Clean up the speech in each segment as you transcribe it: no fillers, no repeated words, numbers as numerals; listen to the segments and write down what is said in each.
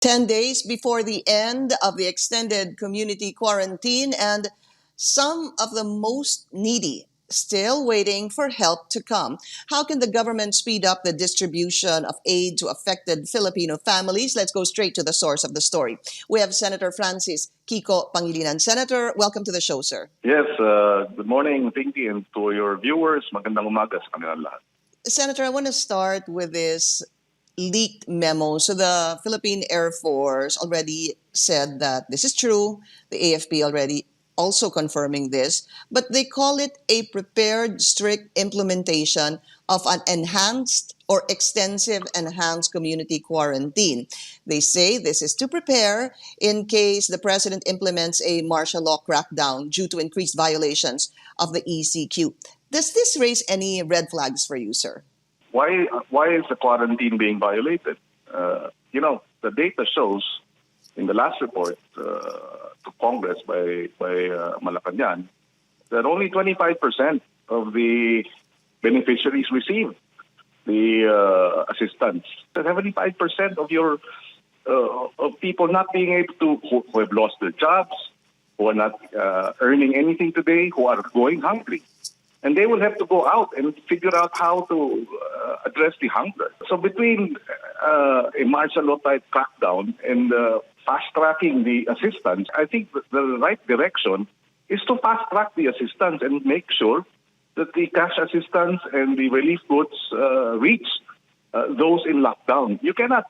10 days before the end of the extended community quarantine, and some of the most needy still waiting for help to come. How can the government speed up the distribution of aid to affected Filipino families? Let's go straight to the source of the story. We have Senator Francis Kiko Pangilinan. Senator, welcome to the show, sir. Yes, good morning, Pinky, and to your viewers. Magandang umaga sa kanilang lahat. Senator, I want to start with this leaked memo. So the Philippine Air Force already said that this is true. The AFP already also confirming this, but they call it a prepared strict implementation of an enhanced or extensive enhanced community quarantine. They say this is to prepare in case the president implements a martial law crackdown due to increased violations of the ECQ. Does this raise any red flags for you, sir? Why is the quarantine being violated? The data shows in the last report to Congress by Malacañang that only 25% of the beneficiaries receive the assistance. 75% of your of people not being able to, who have lost their jobs, who are not earning anything today, who are going hungry. And they will have to go out and figure out how to address the hunger. So between a martial law type crackdown and fast-tracking the assistance, I think the right direction is to fast-track the assistance and make sure that the cash assistance and the relief goods reach those in lockdown. You cannot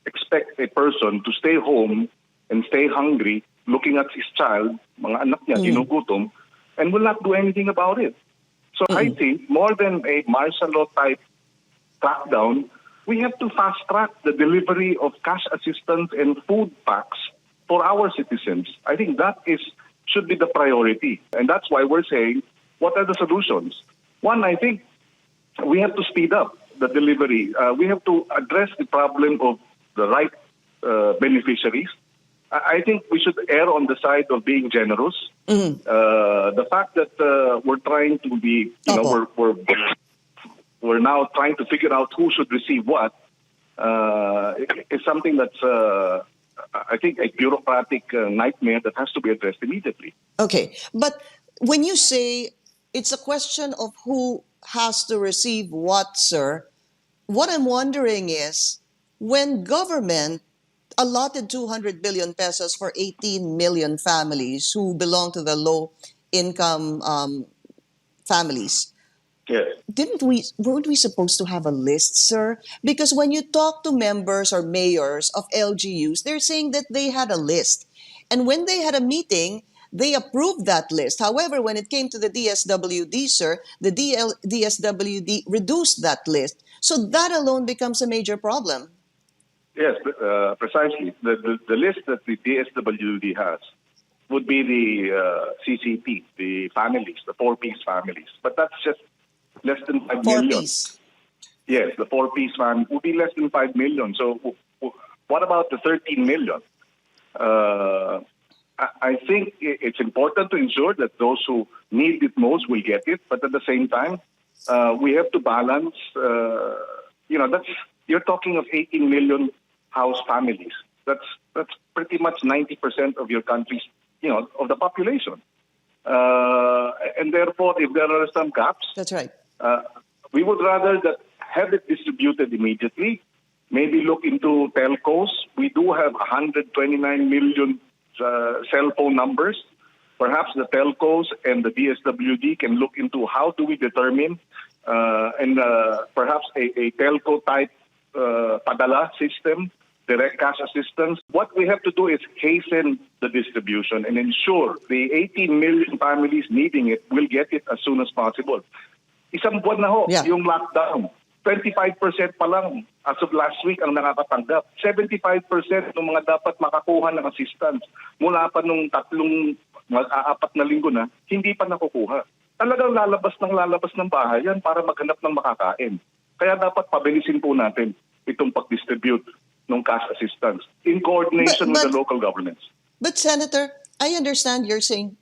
expect a person to stay home and stay hungry looking at his child, mga anak niya, ginugutom, and will not do anything about it. So I think more than a martial law type crackdown, we have to fast track the delivery of cash assistance and food packs for our citizens. I think that should be the priority. And that's why we're saying, what are the solutions? One, I think we have to speed up the delivery. We have to address the problem of the right beneficiaries. I think we should err on the side of being generous. The fact that we're trying to be, we're now trying to figure out who should receive what is something that's, I think, a bureaucratic nightmare that has to be addressed immediately. Okay, but when you say it's a question of who has to receive what, sir, what I'm wondering is when government allotted 200 billion pesos for 18 million families who belong to the low-income families. Yes. Weren't we supposed to have a list, sir? Because when you talk to members or mayors of LGUs, they're saying that they had a list. And when they had a meeting, they approved that list. However, when it came to the DSWD, sir, the DSWD reduced that list. So that alone becomes a major problem. Yes, precisely. The list that the DSWD has would be the CCP, the families, the four-piece families. But that's just less than 5 million. Four-piece? Yes, the four-piece family would be less than 5 million. So what about the 13 million? I think it's important to ensure that those who need it most will get it. But at the same time, we have to balance, you're talking of 18 million house families. That's pretty much 90% of your country's, of the population. And therefore, if there are some gaps, that's right. We would rather that have it distributed immediately. Maybe look into telcos. We do have 129 million cell phone numbers. Perhaps the telcos and the DSWD can look into how do we determine and perhaps a telco type padala system, direct cash assistance. What we have to do is hasten the distribution and ensure the 18 million families needing it will get it as soon as possible. Isang buwan na ho, yung lockdown. 25% pa lang as of last week ang nakakatanggap. 75% ng mga dapat makakuha ng assistance mula pa nung 4 na linggo na, hindi pa nakukuha. Talagang lalabas ng bahay yan para maghanap ng makakain. Kaya dapat pabilisin po natin itong pag-distribute ng cash assistance in coordination with the local governments. But Senator, I understand you're saying,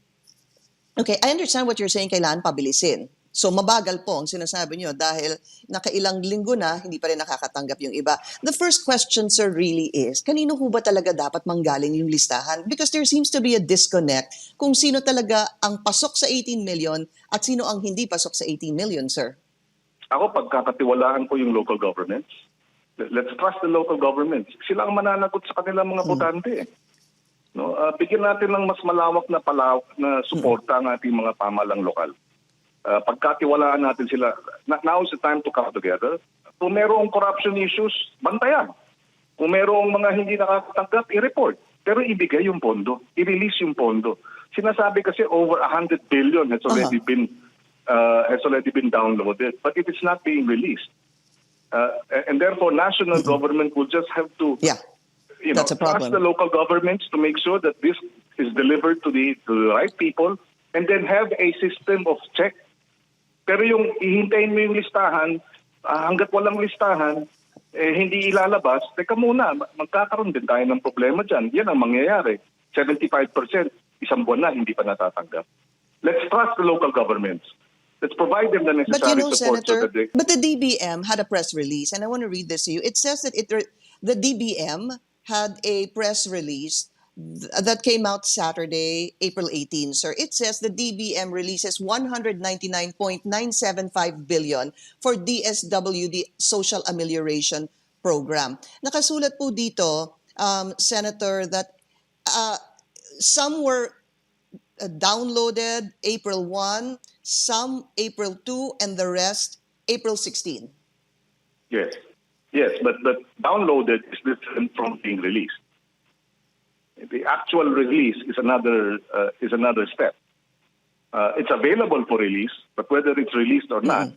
I understand what you're saying, kailangan pabilisin. So mabagal po ang sinasabi nyo dahil nakailang linggo na, hindi pa rin nakakatanggap yung iba. The first question, sir, really is, kanino ho ba talaga dapat manggaling yung listahan? Because there seems to be a disconnect kung sino talaga ang pasok sa 18 million at sino ang hindi pasok sa 18 million, sir. Ako, pagkakatiwalaan ko yung local governments. Let's trust the local governments. Sila ang mananagot sa kanilang mga botante. No? Bigyan natin ng mas malawak na suporta ang ating mga pamahalang lokal. Pagkatiwalaan natin sila, now is the time to come together. Kung merong corruption issues, bantayan. Kung merong mga hindi nakakatanggap, i-report. Pero ibigay yung pondo, i-release yung pondo. Sinasabi kasi over 100 billion has already been downloaded, but it is not being released. And therefore, national government will just have to That's a problem. trust the local governments to make sure that this is delivered to the right people and then have a system of check. Pero yung ihintayin mo yung listahan, hanggat walang listahan, hindi ilalabas, teka muna, magkakaroon din tayo ng problema dyan. Yan ang mangyayari. 75%, isang buwan na, hindi pa natatanggap. Let's trust the local governments. Let's provide them the necessary support. Senator, but the DBM had a press release, and I want to read this to you. It says that the DBM had a press release that came out Saturday, April 18, sir. It says the DBM releases 199.975 billion for DSWD Social Amelioration Program. Nakasulat po dito, Senator, that some were downloaded April 1, some April 2, and the rest April 16. Yes, but downloaded is different from being released. The actual release is another step. It's available for release, but whether it's released or not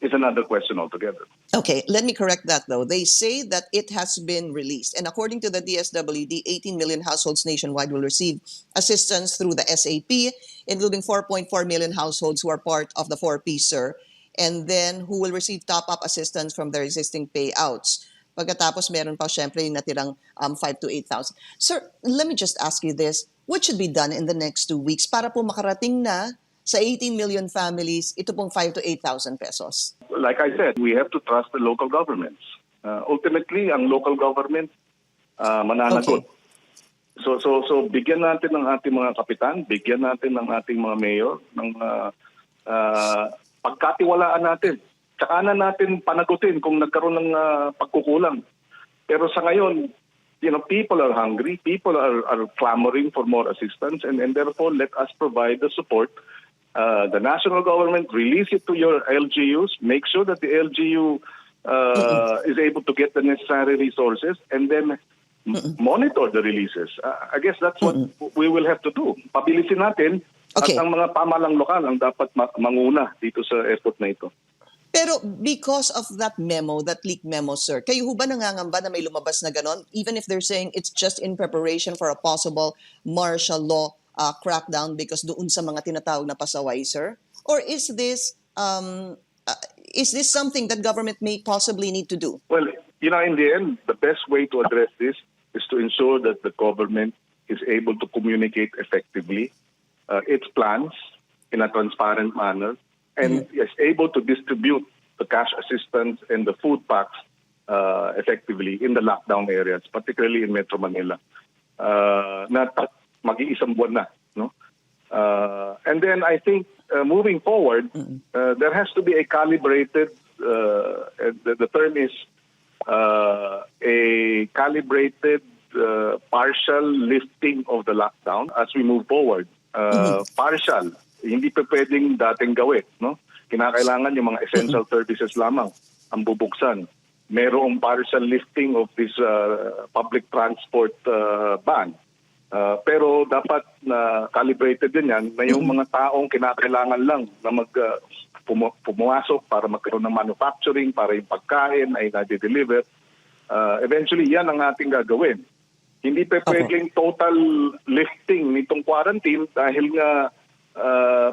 is another question altogether. Okay, let me correct that though. They say that it has been released. And according to the DSWD, 18 million households nationwide will receive assistance through the SAP, including 4.4 million households who are part of the 4P, sir, and then who will receive top-up assistance from their existing payouts. Pagkatapos, meron pa syempre yung natirang 5 to 8,000. Sir, let me just ask you this. What should be done in the next 2 weeks para po makarating na sa 18 million families, ito pong 5 to 8,000 pesos? Like I said, we have to trust the local governments. Ultimately, ang local government mananagot. Okay. So bigyan natin ng ating mga kapitan, bigyan natin ng ating mga mayor, ng pagkatiwalaan natin. Tsaka na natin panagutin kung nagkaroon ng pagkukulang. Pero sa ngayon, people are hungry, people are clamoring for more assistance, and therefore let us provide the support. The national government, release it to your LGUs, make sure that the LGU is able to get the necessary resources, and then monitor the releases. I guess that's what we will have to do. Pabilisin natin at ang mga pamahalang lokal ang dapat manguna dito sa effort na ito. Pero because of that memo, that leaked memo, sir, kayo ho ba nangangamba na may lumabas na ganon? Even if they're saying it's just in preparation for a possible martial law crackdown because doon sa mga tinatawag na pasaway, sir? Or is this something that government may possibly need to do? Well, in the end, the best way to address this is to ensure that the government is able to communicate effectively its plans in a transparent manner, and is able to distribute the cash assistance and the food packs effectively in the lockdown areas, particularly in Metro Manila. Mag-iisang buwan na. No? And then I think moving forward, there has to be a calibrated, the term is a calibrated partial lifting of the lockdown as we move forward. Partial. Hindi pa pwedeng dating gawin, no? Kinakailangan yung mga essential services lamang ang bubuksan. Merong partial lifting of this public transport ban. Pero dapat na calibrated din yan na yung mga taong kinakailangan lang na pumasok para magkaroon ng manufacturing, para yung pagkain ay na-deliver. Eventually, yan ang ating gagawin. Hindi pa pwedeng total lifting nitong quarantine dahil nga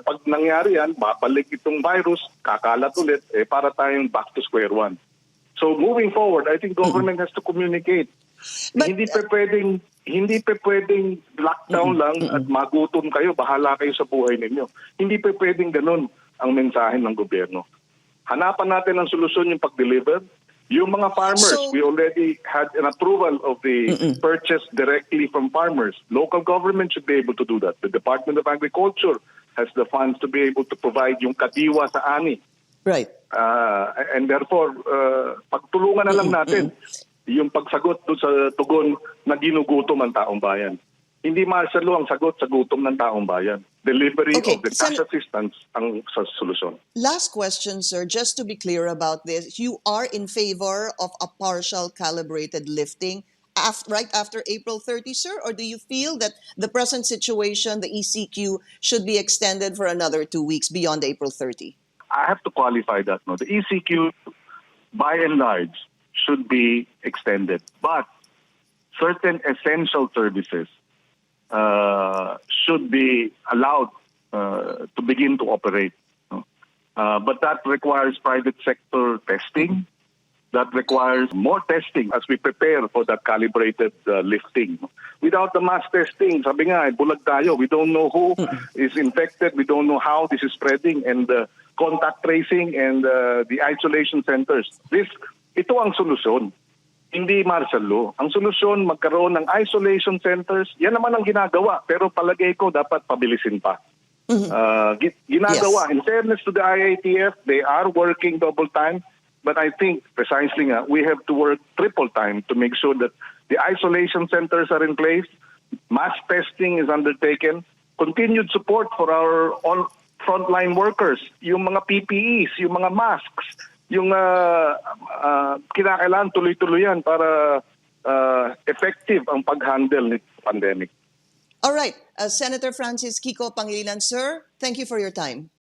pag nangyari yan, babalik itong virus, kakalat ulit, para tayong back to square one. So moving forward, I think government has to communicate. But, hindi pa pwedeng lockdown lang at magutom kayo, bahala kayo sa buhay ninyo. Hindi pa pwedeng ganun. ang mensahe ng gobyerno. Hanapan natin ng solusyon yung pag-deliver. Yung mga farmers, So- we already had an approval of the purchase directly from farmers. Local government should be able to do that. The Department of Agriculture has the funds to be able to provide yung kadiwa sa ani. Right. And therefore, pagtulungan na lang natin yung pagsagot doon sa tugon na ginugutom ang taong bayan. Hindi martial law ang sagot sa gutom ng taong bayan. Delivery Okay, of the cash assistance ang sa solusyon. Last question, sir. Just to be clear about this, you are in favor of a partial calibrated lifting right after April 30, sir? Or do you feel that the present situation, the ECQ, should be extended for another 2 weeks beyond April 30? I have to qualify that. No, the ECQ, by and large, should be extended. But certain essential services should be allowed to begin to operate. No? But that requires private sector testing. That requires more testing as we prepare for that calibrated lifting. Without the mass testing, sabi nga, bulag tayo. We don't know who is infected. We don't know how this is spreading. And contact tracing and the isolation centers. Ito ang solusyon. Hindi martial law. Ang solusyon, magkaroon ng isolation centers. Yan naman ang ginagawa. Pero palagay ko, dapat pabilisin pa. Ginagawa. Yes. In fairness to the IATF, they are working double time. But I think precisely we have to work triple time to make sure that the isolation centers are in place, mass testing is undertaken, continued support for our frontline workers, yung mga PPEs, yung mga masks, yung kinakailangan tuloy-tuloyan para effective ang pag-handle ng pandemic. All right. Senator Francis Kiko Pangilinan, sir, thank you for your time.